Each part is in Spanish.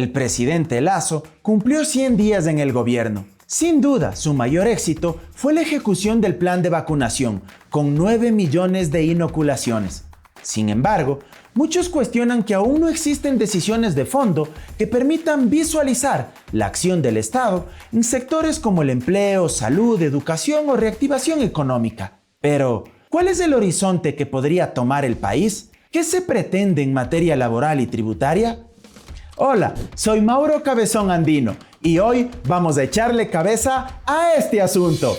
El presidente Lasso cumplió 100 días en el gobierno. Sin duda, su mayor éxito fue la ejecución del plan de vacunación, con 9 millones de inoculaciones. Sin embargo, muchos cuestionan que aún no existen decisiones de fondo que permitan visualizar la acción del Estado en sectores como el empleo, salud, educación o reactivación económica. Pero, ¿cuál es el horizonte que podría tomar el país? ¿Qué se pretende en materia laboral y tributaria? Hola, soy Mauro Cabezón Andino y hoy vamos a echarle cabeza a este asunto.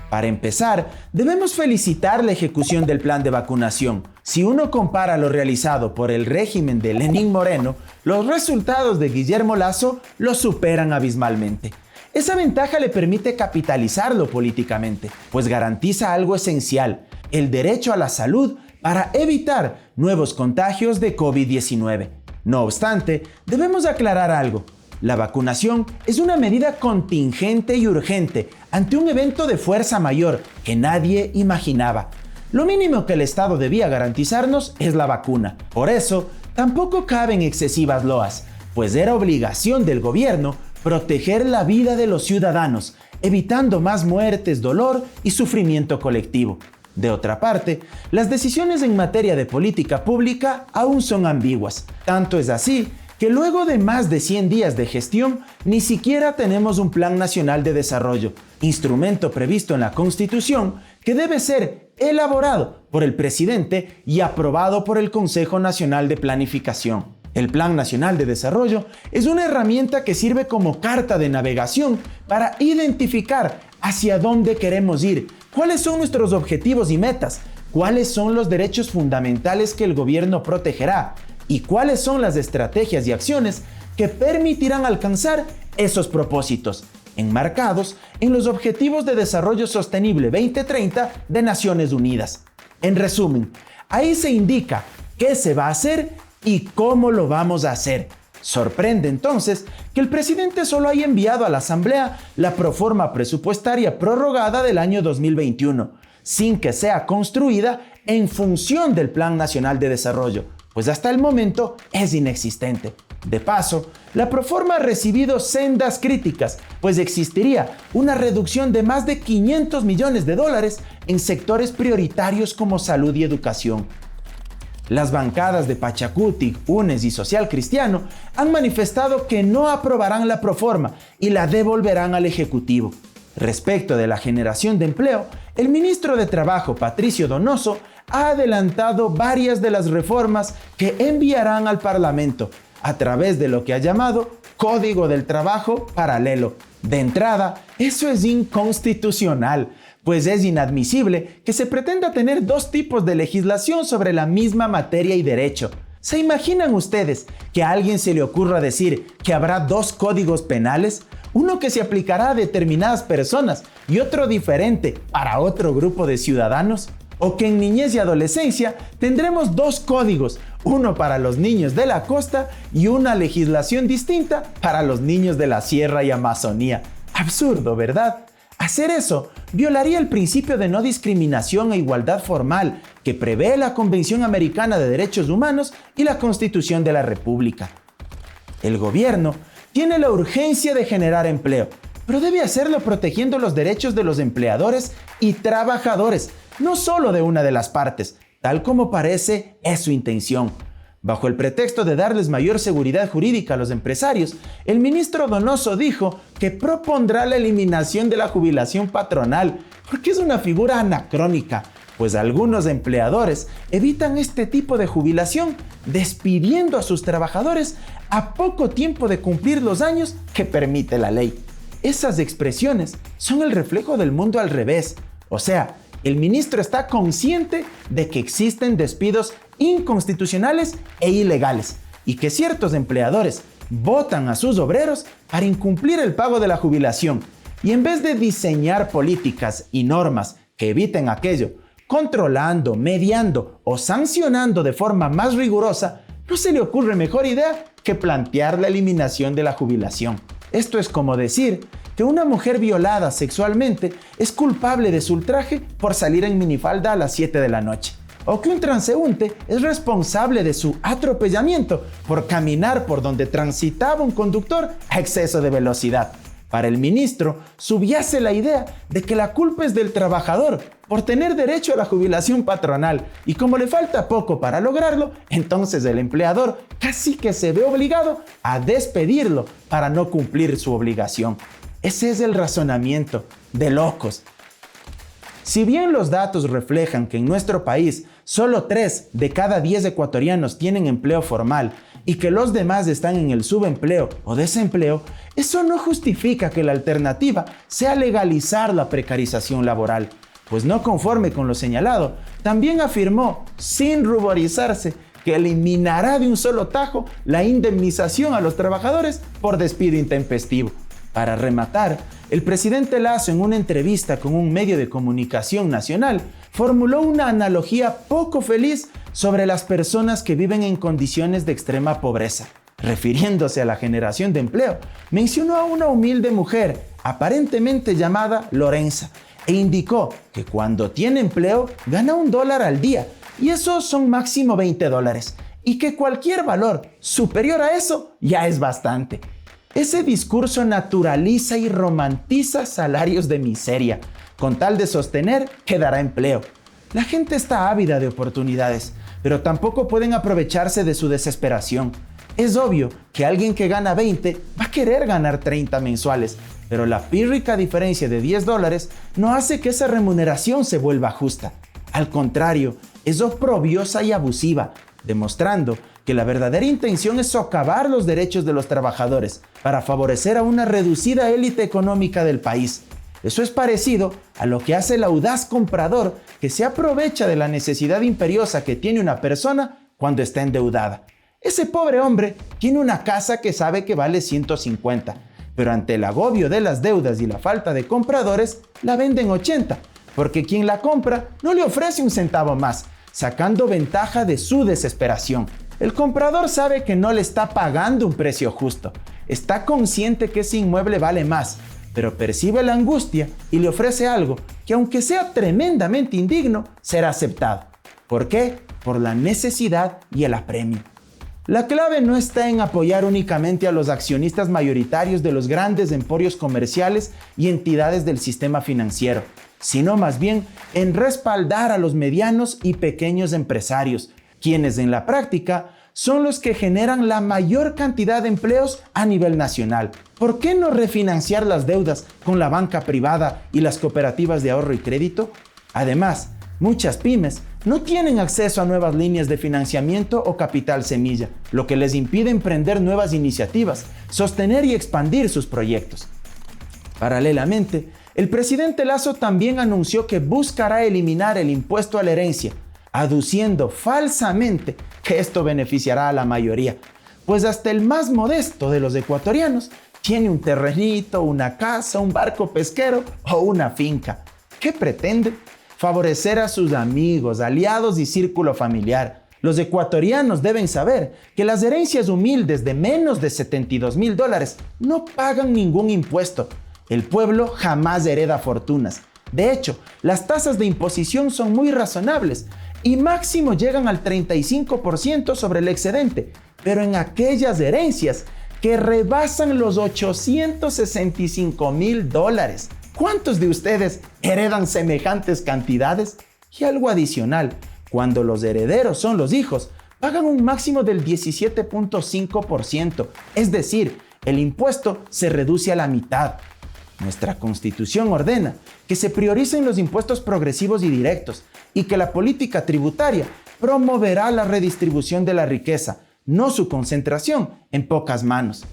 Para empezar, debemos felicitar la ejecución del plan de vacunación. Si uno compara lo realizado por el régimen de Lenín Moreno, los resultados de Guillermo Lasso lo superan abismalmente. Esa ventaja le permite capitalizarlo políticamente, pues garantiza algo esencial, el derecho a la salud para evitar nuevos contagios de COVID-19. No obstante, debemos aclarar algo. La vacunación es una medida contingente y urgente ante un evento de fuerza mayor que nadie imaginaba. Lo mínimo que el Estado debía garantizarnos es la vacuna. Por eso, tampoco caben excesivas loas, pues era obligación del gobierno proteger la vida de los ciudadanos, evitando más muertes, dolor y sufrimiento colectivo. De otra parte, las decisiones en materia de política pública aún son ambiguas. Tanto es así que luego de más de 100 días de gestión, ni siquiera tenemos un Plan Nacional de Desarrollo, instrumento previsto en la Constitución que debe ser elaborado por el presidente y aprobado por el Consejo Nacional de Planificación. El Plan Nacional de Desarrollo es una herramienta que sirve como carta de navegación para identificar hacia dónde queremos ir, cuáles son nuestros objetivos y metas, cuáles son los derechos fundamentales que el gobierno protegerá y cuáles son las estrategias y acciones que permitirán alcanzar esos propósitos, enmarcados en los Objetivos de Desarrollo Sostenible 2030 de Naciones Unidas. En resumen, ahí se indica qué se va a hacer y cómo lo vamos a hacer. Sorprende entonces que el presidente solo haya enviado a la Asamblea la proforma presupuestaria prorrogada del año 2021, sin que sea construida en función del Plan Nacional de Desarrollo, pues hasta el momento es inexistente. De paso, la proforma ha recibido sendas críticas, pues existiría una reducción de más de $500 millones en sectores prioritarios como salud y educación. Las bancadas de Pachacuti, UNES y Social Cristiano han manifestado que no aprobarán la proforma y la devolverán al Ejecutivo. Respecto de la generación de empleo, el ministro de Trabajo, Patricio Donoso, ha adelantado varias de las reformas que enviarán al Parlamento a través de lo que ha llamado Código del Trabajo Paralelo. De entrada, eso es inconstitucional, pues es inadmisible que se pretenda tener dos tipos de legislación sobre la misma materia y derecho. ¿Se imaginan ustedes que a alguien se le ocurra decir que habrá dos códigos penales? Uno que se aplicará a determinadas personas y otro diferente para otro grupo de ciudadanos. O que en niñez y adolescencia tendremos dos códigos, uno para los niños de la costa y una legislación distinta para los niños de la sierra y Amazonía. Absurdo, ¿verdad? Hacer eso violaría el principio de no discriminación e igualdad formal que prevé la Convención Americana de Derechos Humanos y la Constitución de la República. El gobierno tiene la urgencia de generar empleo, pero debe hacerlo protegiendo los derechos de los empleadores y trabajadores, no solo de una de las partes, tal como parece es su intención. Bajo el pretexto de darles mayor seguridad jurídica a los empresarios, el ministro Donoso dijo que propondrá la eliminación de la jubilación patronal, porque es una figura anacrónica, pues algunos empleadores evitan este tipo de jubilación despidiendo a sus trabajadores a poco tiempo de cumplir los años que permite la ley. Esas expresiones son el reflejo del mundo al revés, o sea, el ministro está consciente de que existen despidos inconstitucionales e ilegales y que ciertos empleadores votan a sus obreros para incumplir el pago de la jubilación y en vez de diseñar políticas y normas que eviten aquello, controlando, mediando o sancionando de forma más rigurosa, no se le ocurre mejor idea que plantear la eliminación de la jubilación. Esto es como decir que una mujer violada sexualmente es culpable de su ultraje por salir en minifalda a las 7 de la noche. O que un transeúnte es responsable de su atropellamiento por caminar por donde transitaba un conductor a exceso de velocidad. Para el ministro, subyace la idea de que la culpa es del trabajador por tener derecho a la jubilación patronal y como le falta poco para lograrlo, entonces el empleador casi que se ve obligado a despedirlo para no cumplir su obligación. Ese es el razonamiento de locos. Si bien los datos reflejan que en nuestro país solo 3 de cada 10 ecuatorianos tienen empleo formal y que los demás están en el subempleo o desempleo, eso no justifica que la alternativa sea legalizar la precarización laboral, pues no conforme con lo señalado, también afirmó, sin ruborizarse, que eliminará de un solo tajo la indemnización a los trabajadores por despido intempestivo. Para rematar, el presidente Lasso, en una entrevista con un medio de comunicación nacional, formuló una analogía poco feliz sobre las personas que viven en condiciones de extrema pobreza. Refiriéndose a la generación de empleo, mencionó a una humilde mujer, aparentemente llamada Lorenza, e indicó que cuando tiene empleo gana $1 al día, y eso son máximo $20, y que cualquier valor superior a eso ya es bastante. Ese discurso naturaliza y romantiza salarios de miseria, con tal de sostener que dará empleo. La gente está ávida de oportunidades, pero tampoco pueden aprovecharse de su desesperación. Es obvio que alguien que gana 20 va a querer ganar 30 mensuales, pero la pírrica diferencia de $10 no hace que esa remuneración se vuelva justa. Al contrario, es oprobiosa y abusiva, demostrando que la verdadera intención es socavar los derechos de los trabajadores para favorecer a una reducida élite económica del país. Eso es parecido a lo que hace el audaz comprador que se aprovecha de la necesidad imperiosa que tiene una persona cuando está endeudada. Ese pobre hombre tiene una casa que sabe que vale 150, pero ante el agobio de las deudas y la falta de compradores, la venden 80, porque quien la compra no le ofrece un centavo más, sacando ventaja de su desesperación. El comprador sabe que no le está pagando un precio justo, está consciente que ese inmueble vale más, pero percibe la angustia y le ofrece algo que, aunque sea tremendamente indigno, será aceptado. ¿Por qué? Por la necesidad y el apremio. La clave no está en apoyar únicamente a los accionistas mayoritarios de los grandes emporios comerciales y entidades del sistema financiero, sino más bien en respaldar a los medianos y pequeños empresarios, quienes en la práctica son los que generan la mayor cantidad de empleos a nivel nacional. ¿Por qué no refinanciar las deudas con la banca privada y las cooperativas de ahorro y crédito? Además, muchas pymes no tienen acceso a nuevas líneas de financiamiento o capital semilla, lo que les impide emprender nuevas iniciativas, sostener y expandir sus proyectos. Paralelamente, el presidente Lasso también anunció que buscará eliminar el impuesto a la herencia, aduciendo falsamente que esto beneficiará a la mayoría, pues hasta el más modesto de los ecuatorianos tiene un terrenito, una casa, un barco pesquero o una finca. ¿Qué pretende? Favorecer a sus amigos, aliados y círculo familiar. Los ecuatorianos deben saber que las herencias humildes de menos de $72,000 no pagan ningún impuesto. El pueblo jamás hereda fortunas. De hecho, las tasas de imposición son muy razonables y máximo llegan al 35% sobre el excedente, pero en aquellas herencias que rebasan los $865,000. ¿Cuántos de ustedes heredan semejantes cantidades? Y algo adicional, cuando los herederos son los hijos, pagan un máximo del 17.5%, es decir, el impuesto se reduce a la mitad. Nuestra Constitución ordena que se prioricen los impuestos progresivos y directos y que la política tributaria promoverá la redistribución de la riqueza, no su concentración en pocas manos.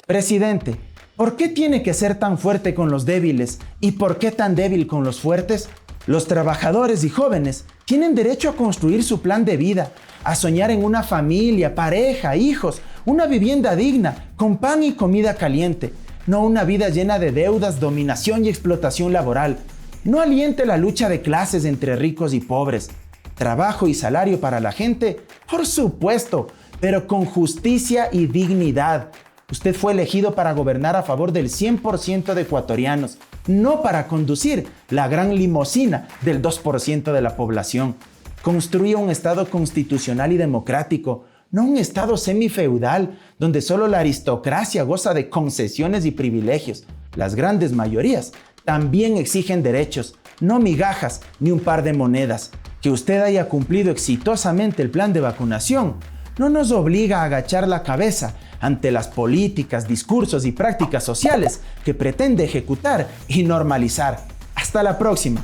Presidente, ¿por qué tiene que ser tan fuerte con los débiles y por qué tan débil con los fuertes? Los trabajadores y jóvenes tienen derecho a construir su plan de vida, a soñar en una familia, pareja, hijos, una vivienda digna, con pan y comida caliente. No una vida llena de deudas, dominación y explotación laboral. No aliente la lucha de clases entre ricos y pobres. Trabajo y salario para la gente, por supuesto, pero con justicia y dignidad. Usted fue elegido para gobernar a favor del 100% de ecuatorianos, no para conducir la gran limusina del 2% de la población. Construya un Estado constitucional y democrático, no un Estado semifeudal donde solo la aristocracia goza de concesiones y privilegios. Las grandes mayorías también exigen derechos, no migajas ni un par de monedas. Que usted haya cumplido exitosamente el plan de vacunación no nos obliga a agachar la cabeza ante las políticas, discursos y prácticas sociales que pretende ejecutar y normalizar. Hasta la próxima.